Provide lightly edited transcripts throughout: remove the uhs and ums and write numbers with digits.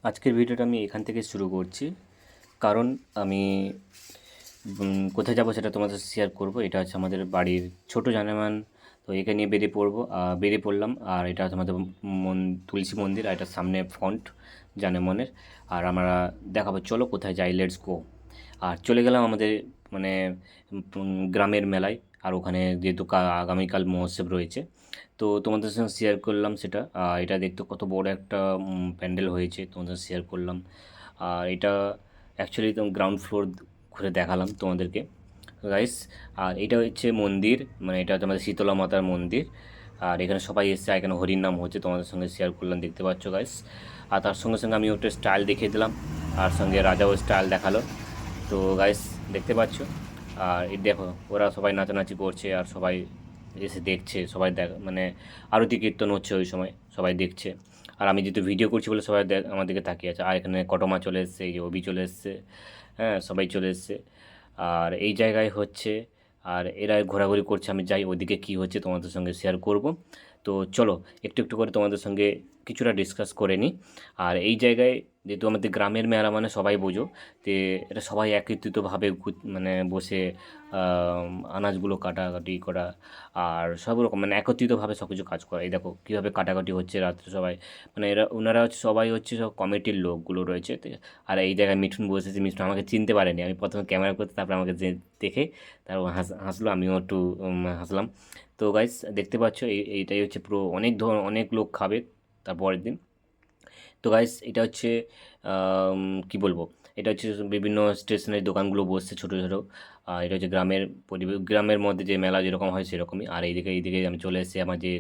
আজকের ভিডিওটা আমি এখান থেকে শুরু করছি, কারণ আমি কোথায় যাব সেটা তোমাদের সাথে শেয়ার করব। এটা হচ্ছে আমাদের বাড়ির ছোট জানেমান। তো এখানে নিয়ে বেরিয়ে পড়লাম। আর এটা হচ্ছে আমাদের তুলসী মন্দির, আর এটার সামনে ফন্ট জানেমনের। আর আমরা দেখাবো, চলো কোথায় যাই, লেটস গো। আর চলে গেলাম আমাদের মানে গ্রামের মেলায়। আর ওখানে যেহেতু আগামীকাল মহোৎসব রয়েছে, তো তোমাদের সঙ্গে শেয়ার করলাম সেটা। এটা দেখতে কত বড় একটা প্যান্ডেল হয়েছে, তোমাদের শেয়ার করলাম। আর এটা অ্যাকচুয়ালি তো গ্রাউন্ড ফ্লোর ঘুরে দেখালাম তোমাদেরকে, গাইস। আর এটা হচ্ছে মন্দির, মানে এটা হচ্ছে আমাদের শীতলা মাতার মন্দির। আর এখানে সবাই এসছে, আর এখানে হরির নাম হচ্ছে, তোমাদের সঙ্গে শেয়ার করলাম, দেখতে পাচ্ছ গাইস। আর তার সঙ্গে সঙ্গে আমি ওটা স্টাইল দেখিয়ে দিলাম, আর সঙ্গে রাজাও স্টাইল দেখালো। তো গাইস, দেখতে পাচ্ছ। আর এই দেখো, ওরা সবাই নাচানাচি করছে, আর সবাই এসে দেখছে, সবাই মানে আরতি কীর্তন হচ্ছে ওই সময়, সবাই দেখছে। আর আমি যেহেতু ভিডিও করছি বলে সবাই আমার দিকে তাকিয়ে আছে। আর এখানে কটমা চলে এসছে, এই যে অভি চলে এসছে, হ্যাঁ সবাই চলে এসছে। আর এই জায়গায় হচ্ছে, আর এরা ঘোরাঘুরি করছে, আমি যাই ওইদিকে কী হচ্ছে তোমাদের সঙ্গে শেয়ার করব। তো চলো একটু একটু করে তোমাদের সঙ্গে কিছুটা ডিসকাস করে নিই। আর এই জায়গায় যেহেতু আমাদের গ্রামের মেলা মানে সবাই বোঝো, যে এটা সবাই একত্রিতভাবে মানে বসে আনাজগুলো কাটাকাটি করা, আর সব রকম মানে একত্রিতভাবে সব কিছু কাজ করা। এই দেখো কীভাবে কাটাকাটি হচ্ছে রাত্রে সবাই, মানে ওনারা হচ্ছে সবাই হচ্ছে সব কমিটির লোকগুলো রয়েছে। আর এই জায়গায় মিঠুন বসেছে, মিঠুন আমাকে চিনতে পারেনি, আমি প্রথমে ক্যামেরা করতে, তারপরে আমাকে দেখে তারপর হাসলো, আমিও একটু হাসলাম। তো গাইস, দেখতে পাচ্ছ এইটাই হচ্ছে পুরো, অনেক লোক খাবে তারপরের দিন। তো গাইস, এটা হচ্ছে কি বলবো, এটা হচ্ছে বিভিন্ন স্টেশনারি দোকানগুলো বসছে ছোটো ছোটো। আর এটা হচ্ছে গ্রামের মধ্যে যে মেলা যেরকম হয় সেরকমই। আর এইদিকে আমি চলে এসেছি, আমাদের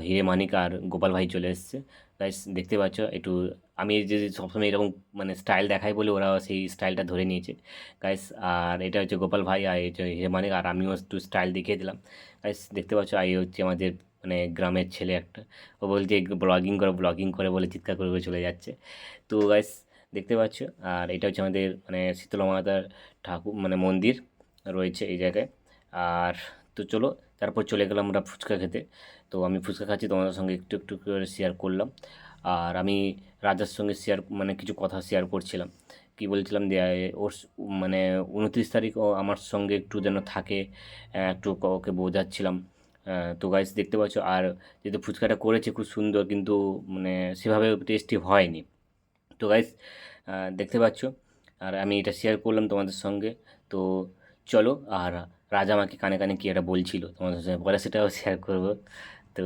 হিরে মানিক আর গোপাল ভাই চলে এসছে। গাইস, দেখতে পাচ্ছ একটু, আমি যে সবসময় এরকম মানে স্টাইল দেখাই বলে ওরা সেই স্টাইলটা ধরে নিয়েছে গাইস। আর এটা হচ্ছে গোপাল ভাই, আর এই হচ্ছে হিরে মানিক, আর আমিও একটু স্টাইল দেখিয়ে দিলাম গাইস। দেখতে পাচ্ছ, এই হচ্ছে আমাদের মানে গ্রামের ছেলে একটা, ও বলছে ব্লগিং করে বলে চিৎকার করে করে চলে যাচ্ছে। তো গাইস, দেখতে পাচ্ছ। আর এটা হচ্ছে আমাদের মানে শীতলা মাতার ঠাকুর মানে মন্দির রয়েছে এই জায়গায়। আর তো চলো, তারপর চলে গেলাম আমরা ফুচকা খেতে। তো আমি ফুচকা খাচ্ছি, তোমাদের সঙ্গে একটু একটু করে শেয়ার করলাম। আর আমি রাজার সঙ্গে মানে কিছু কথা শেয়ার করছিলাম, কি বলছিলাম যে মানে 29 তারিখ ও আমার সঙ্গে একটু যেন থাকে, একটু ওকে বোঝাচ্ছিলাম। তো গাইস, দেখতে পাচ্ছ। আর যেহেতু ফুচকাটা করেছে খুব সুন্দর, কিন্তু মানে সেভাবে টেস্টি হয়নি। তো গাইস, দেখতে পাচ্ছ। আর আমি এটা শেয়ার করলাম তোমাদের সঙ্গে। তো চলো, আর রাজা আমাকে কানে কানে কি একটা বলছিল, তোমাদের সঙ্গে পরে সেটাও শেয়ার করব। তো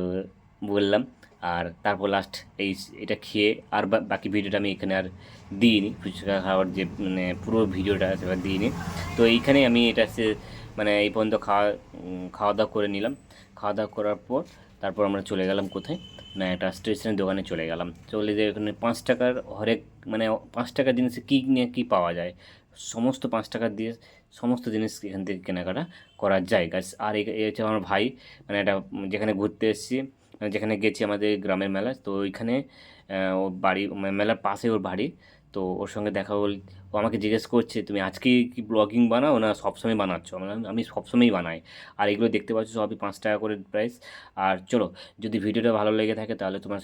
বললাম। আর তারপর লাস্ট এই এটা খেয়ে আর বাকি ভিডিওটা আমি এখানে আর দিইনি, ফুচকা খাওয়ার যে মানে পুরো ভিডিওটা সেটা দিইনি। তো এইখানেই আমি এটা মানে এই পর্যন্ত খাওয়া দাওয়া করে নিলাম। খাওয়া দাওয়া করার পর তারপর আমরা চলে গেলাম কোথায়, না একটা স্টেশনের দোকানে চলে গেলাম। চলে যে এখানে 5 টাকার হরেক, মানে 5 টাকার জিনিসে কী নিয়ে কী পাওয়া যায়, সমস্ত 5 টাকা দিয়ে সমস্ত জিনিস এখান থেকে কেনাকাটা করা যায় গাছ। আর এই হচ্ছে আমার ভাই, মানে এটা যেখানে ঘুরতে এসেছি, মানে যেখানে গেছি আমাদের গ্রামের মেলায়, তো ওইখানে ওর বাড়ি মেলার পাশে ওর বাড়ি। তো ওর সঙ্গে দেখা ও আমাকে জিজ্ঞেস করছে, তুমি আজকে কি ব্লগিং বানাও না সবসময় বানাচ্ছ? আমি সবসময়ই বানাই। আর এগুলো দেখতে পাচ্ছ সবই 5 টাকা করে প্রাইস। আর চলো, যদি ভিডিওটা ভালো লেগে থাকে তাহলে তোমার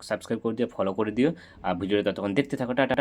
সাবস্ক্রাইব করে দিও, ফলো করে দিও। আর ভিডিওটা তখন দেখতে থাকো, টাটা।